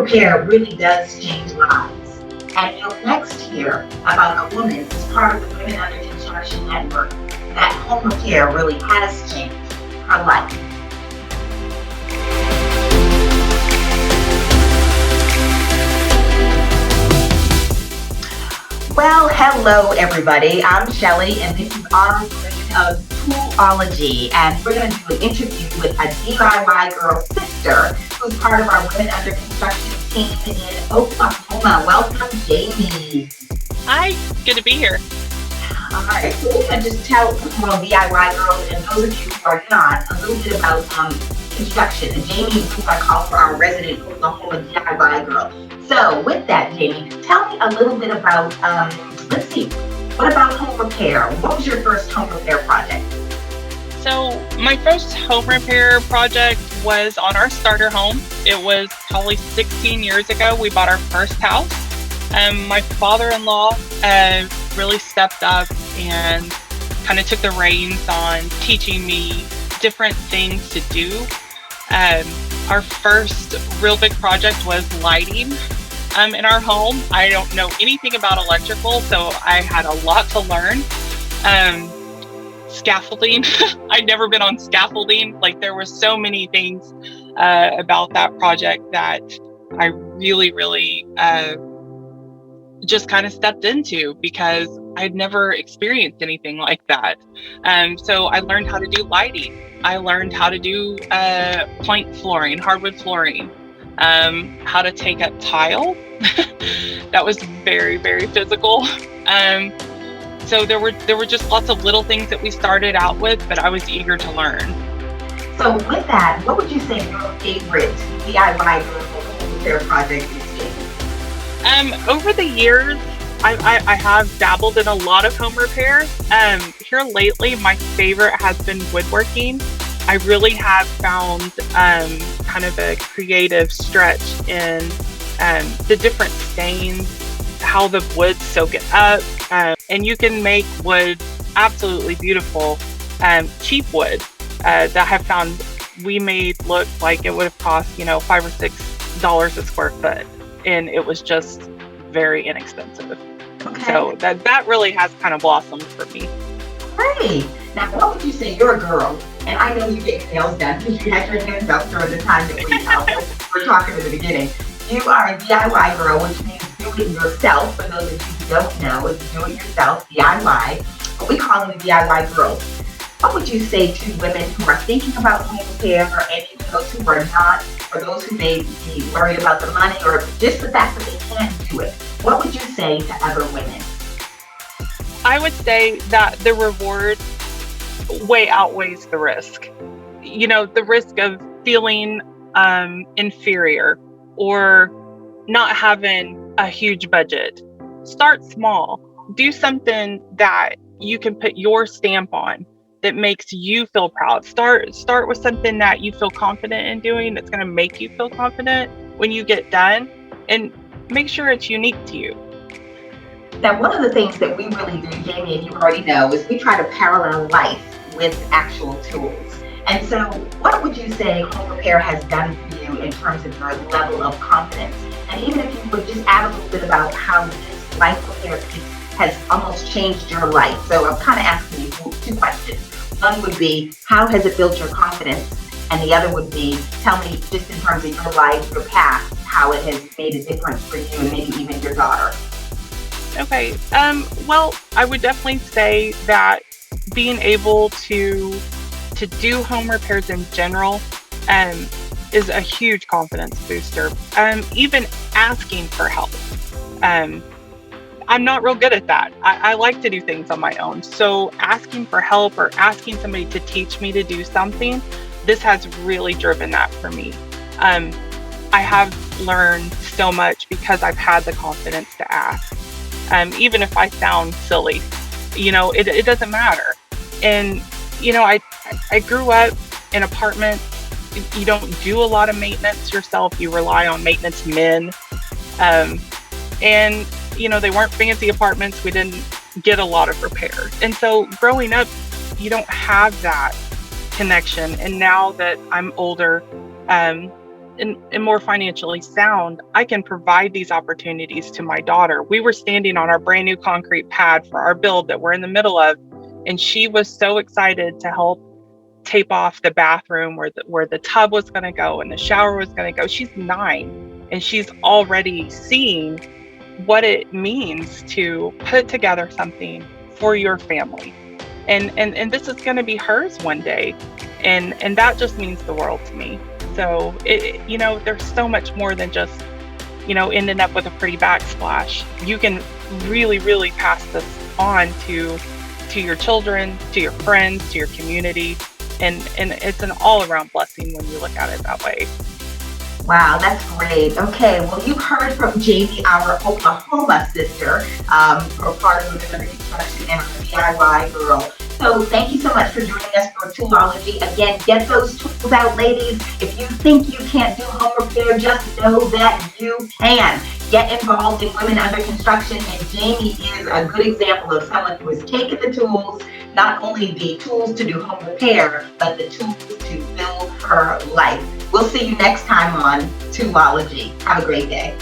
repair really does change lives. And you'll next hear about a woman who's part of the Women Under Construction Network that home repair really has changed her life. Well, hello everybody. I'm Shelly, and this is our version of ology, and we're going to do an interview with a DIY girl sister who's part of our Women Under Construction team in Oklahoma. Welcome, Jamie. Hi, good to be here. All right, so we're going to just tell DIY girls and those of you who are not a little bit about construction. And Jamie, who I call for our resident Oklahoma DIY girl. So with that, Jamie, tell me a little bit about, let's see, what about home repair? What was your first home repair project? So my first home repair project was on our starter home. It was probably 16 years ago. We bought our first house. My father-in-law really stepped up and kind of took the reins on teaching me different things to do. Our first real big project was lighting in our home. I don't know anything about electrical, so I had a lot to learn. Scaffolding. I'd never been on scaffolding. Like, there were so many things about that project that I really just kind of stepped into because I'd never experienced anything like that. So I learned how to do lighting. I learned how to do plank flooring, hardwood flooring, how to take up tile. That was very physical. So there were just lots of little things that we started out with, but I was eager to learn. So with that, what would you say your favorite DIY home repair project is? Over the years, I have dabbled in a lot of home repair. Here lately, my favorite has been woodworking. I really have found kind of a creative stretch in the different stains, how the wood soak it up, and you can make wood absolutely beautiful. Cheap wood that I have found we made look like it would have cost $5 or $6 a square foot, and it was just very inexpensive. Okay. So that really has kind of blossomed for me. Great. Now, what would you say? You're a girl, and I know you get your nails done because you had your hands up during the time that we were talking in the beginning. You are a DIY girl, which means do it yourself. For those of you who don't know, it's do it yourself, DIY. But we call them DIY girls. What would you say to women who are thinking about home repair, and even those who are not, or those who may be worried about the money, or just the fact that they can't do it? What would you say to other women? I would say that the reward way outweighs the risk. The risk of feeling inferior or not having a huge budget. Start small. Do something that you can put your stamp on that makes you feel proud. Start with something that you feel confident in doing, that's going to make you feel confident when you get done, and make sure it's unique to you. Now, one of the things that we really do, Jamie, and you already know, is we try to parallel life with actual tools. And so what would you say home repair has done for you in terms of your level of confidence? And even if you would just add a little bit about how this life repair piece has almost changed your life. So I'm kind of asking you two questions. One would be, how has it built your confidence? And the other would be, tell me just in terms of your life, your past, how it has made a difference for you and maybe even your daughter. Okay. Well, I would definitely say that being able to do home repairs in general is a huge confidence booster. Even asking for help. I'm not real good at that. I like to do things on my own. So asking for help or asking somebody to teach me to do something, this has really driven that for me. I have learned so much because I've had the confidence to ask. Even if I sound silly, it doesn't matter. And, I grew up in apartments. You don't do a lot of maintenance yourself. You rely on maintenance men. And, they weren't fancy apartments. We didn't get a lot of repairs. And so growing up, you don't have that connection. And now that I'm older, and more financially sound, I can provide these opportunities to my daughter. We were standing on our brand new concrete pad for our build that we're in the middle of, and she was so excited to help tape off the bathroom where the tub was going to go and the shower was going to go. She's 9 and she's already seeing what it means to put together something for your family. And this is going to be hers one day. And that just means the world to me. So there's so much more than just, ending up with a pretty backsplash. You can really, really pass this on to your children, to your friends, to your community. And it's an all around blessing when you look at it that way. Wow, that's great. Okay, well, you heard from Jamie, our Oklahoma sister, for part of the construction and our DIY girl. So thank you so much for joining us for Toolology. Again, get those tools out, ladies. If you think you can't do home repair, just know that you can. Get involved in Women Under Construction, and Jamie is a good example of someone who has taken the tools, not only the tools to do home repair, but the tools to build her life. We'll see you next time on Toolology. Have a great day.